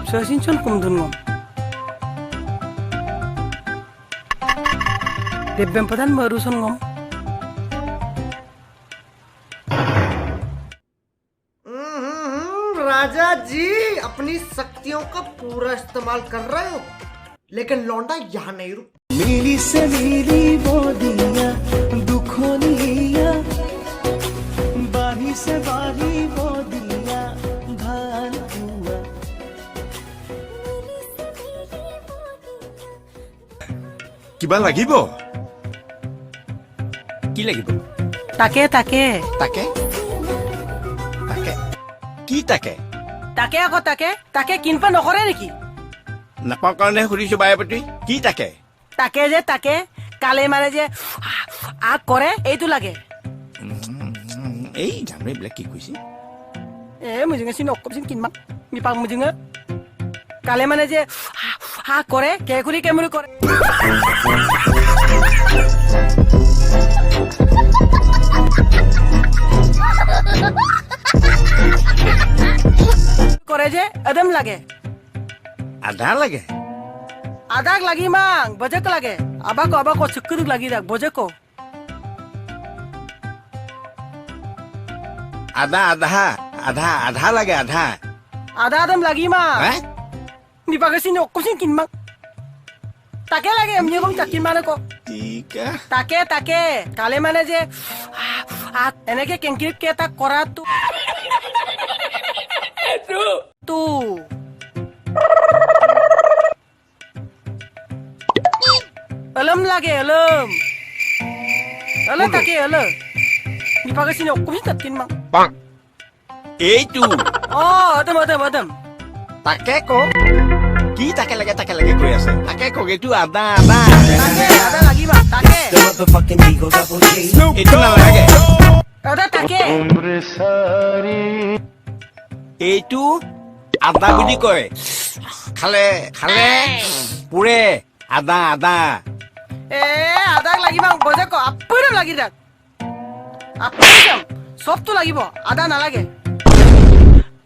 Sasinchon kumdun ngom. Debbem padan maruson ngom. राजा जी अपनी शक्तियों का पूरा इस्तेमाल कर रहे हो लेकिन लौंडा यहाँ नहीं रुक मिली से मिली वो दिया दुखों निया बारी से बारी वो दिया भान हुआ কিবা লাগিব কি লাগিব Take. তাকে কি তাকে Take ako take. Take kinpa nokore neki. নাপাওঁ কাৰণে সুধিছো বায়পতি কি তাকে Take je take. Kale mane je a kore eitu lage. এই জানো এইবিলাক কি কৈছে Mujinga sin okkom sin kinma. Mi pang mujinga. Kale mane je ha kore kekuri kemuri kore. Kore je adam lage. আধা লাগে Adak lagi mang, bojek lage. Abako cukuduk lagi dak bojeko. আধা আধা আধা আধা লাগে আধা Ada adam lagi mang. হা Mi pagasin okkom sin kinma. Take lage mi kom takin mane ko. টিকা Take. Kale mane je eneke kenkirip ke ta kora tu. Tu. Alam lage alam. Alam take alam. Mi pagasin okkom sin takin mang. এইটো Oh, adam. তাকে ক কি তাকে লাগে কৈ আছে তাকে ক এইটো আধা আধা Take, ada lagi bang, take. The motherfucking Eagle Double G এইটো নালাগে Ada take. এইটো আদা বুলি কয় খালে পুৰে আদা Ada lagi bang, bojek ko. Apurem lagi dak. Apurem. Sob tu lagi bo, ada na lage.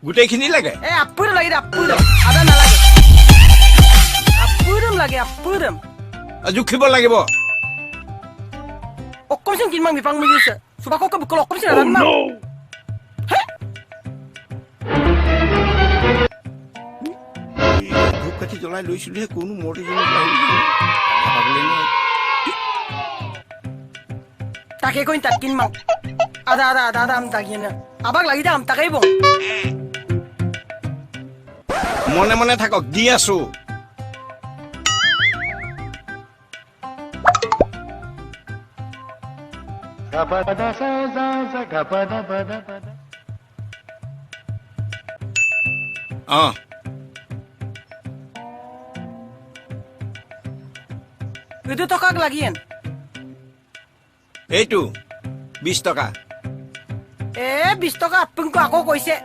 গোটেইখিনি লাগে Apurem lagi dak, apurem. Ada na lage. Apurem. জুখিব লাগিব Okkom sin kinmang mi pang mujise. Subako ko bukol okkom sin adan mang. ধূপ কাঠি জ্বলাই লৈছিলোহে কোনো মৰি Take ko in takin mang. Ada am takin na. Abag lagi dak am takay bong. মনে মনে থাকক দি আছো অ Itu tokak lagi yan. এইটো 20 টকা 20 toka apung ko ako koise.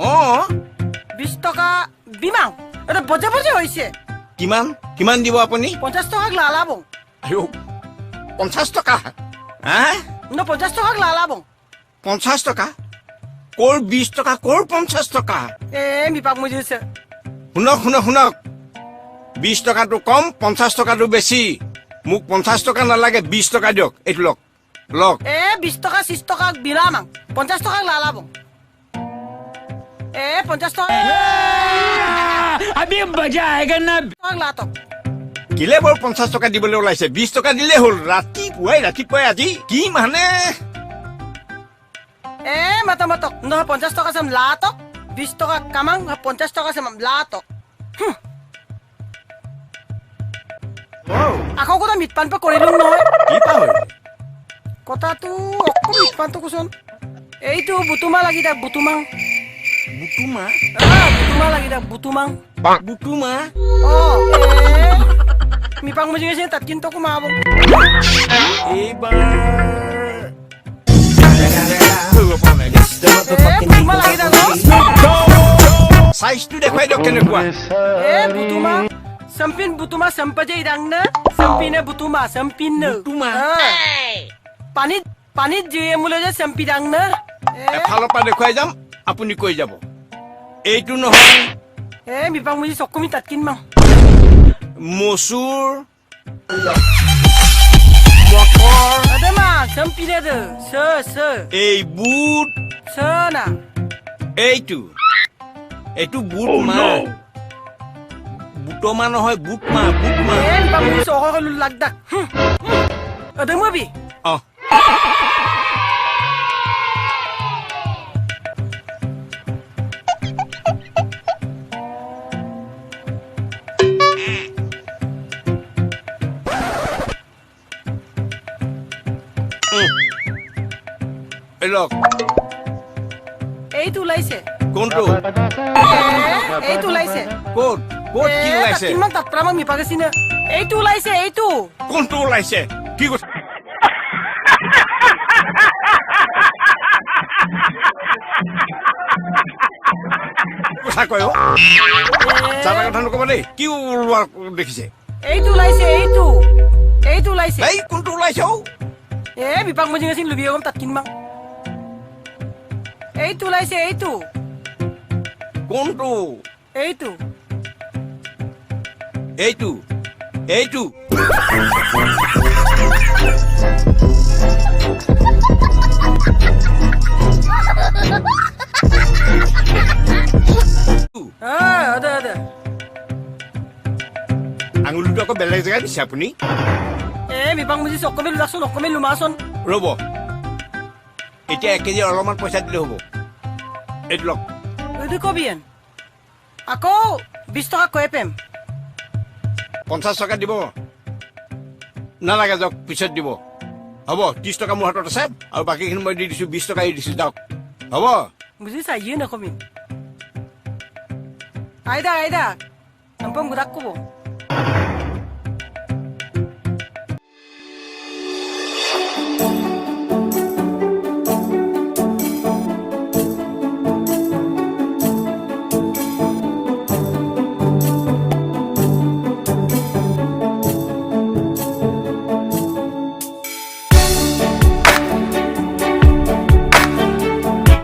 অ 20 toka bimang. Eta boje hoise. কিমান দিব আপুনি 50 tokak lalabong. আয়ো 50 টকা হা No 50 tokak lalabong. 50 টকা কোৰ 20 টকা কোৰ 50 টকা Mi pang mujise. শুনক 20 টকাটো কম 50 টকাটো বেছি মোক 50 টকা নালাগে 20 টকা দিয়ক এইটো লওক 20 toka 30 toka bilamang. 50 tokak lalabong. 50 toka. अभी मजा आएगा ना Tokak latok. কিলে বৰ 50 টকা দিবলৈ ওলাইছে 20 টকা দিলে হ'ল ৰাতিপুৱাই আজি কি মানে Mata-matok. No 50 toka sam latok. 20 toka kamang 50 toka sam latok. Ako ko na mitpan pa korilong noy. কি পাহৰি Kota tu okkom mitpan to kuson. Itu butuma lagi dak butumang. বুটুমা Butuma lagi dak butumang. বুটুমা Oh, mi pang mujinga sin tatkin to kumabong. এইবাৰ ধৰিব পৰা নাই The motherfucking Butuma Eagle lagi dak Double lo. চাইজটো দেখুৱাই দিয়ক কেনেকুৱা Butuma. Sampin butuma sampaje idang na. Sampina butuma sampin na. Butuma? Panit jiwe mulo je sampidang na. এফালৰ পৰা দেখুৱাই যাম আপুনি কৈ যাব এইটো নহয় mipang mo sok ko tatkin mang. মচুৰ motor Ada mang, sempil ada. Se. এই বুট Se na. এইটো এইটো বুট মাহ বুট মাহ নহয় বুট মাহ mipang mo sok ko lulagdak. Ada mo bi? অহ এই লওক Eitu laise. কোনটো Eitu laise. ক'ত ক'ত কি ওলাইছে Tatkin mang tatpra mang mipang sini. Eitu laise, eitu. কোনটো ওলাইছে কি কৈছে কথা কয় অ'। চাবা কথা নকবা দেই কি ওলোৱা দেখিছে Eitu laise, eitu. Eitu laise. এই কোনটো ওলাইছে অ' Mipang mo jingasin lubiyo kom tatkin mang. Eitu laise, eitu. কোনটো Eitu. এইটো এইটো Ada. আঙুলিটো আকৌ বেলেগ জেগাত দিছে আপুনি Mipang mo si sok ko lulakson, ok ko lumason. ৰ'ব এতিয়া 1 কেজি অলপমান পইচা দিলে হ'ব এইটো লওক Pwede ko biyan. Ako, bisto ka ko epem. 50 টকা দিব নালাগে যাওক পিছত দিব হ'ব 30 টকা মোৰ হাতত আছে আৰু বাকীখিনি মই দি দিছোঁ 20 টকা দি দিছোঁ যাওক হ'ব Muzi sa yun ako min. Aida. Nampang gudak ko bo.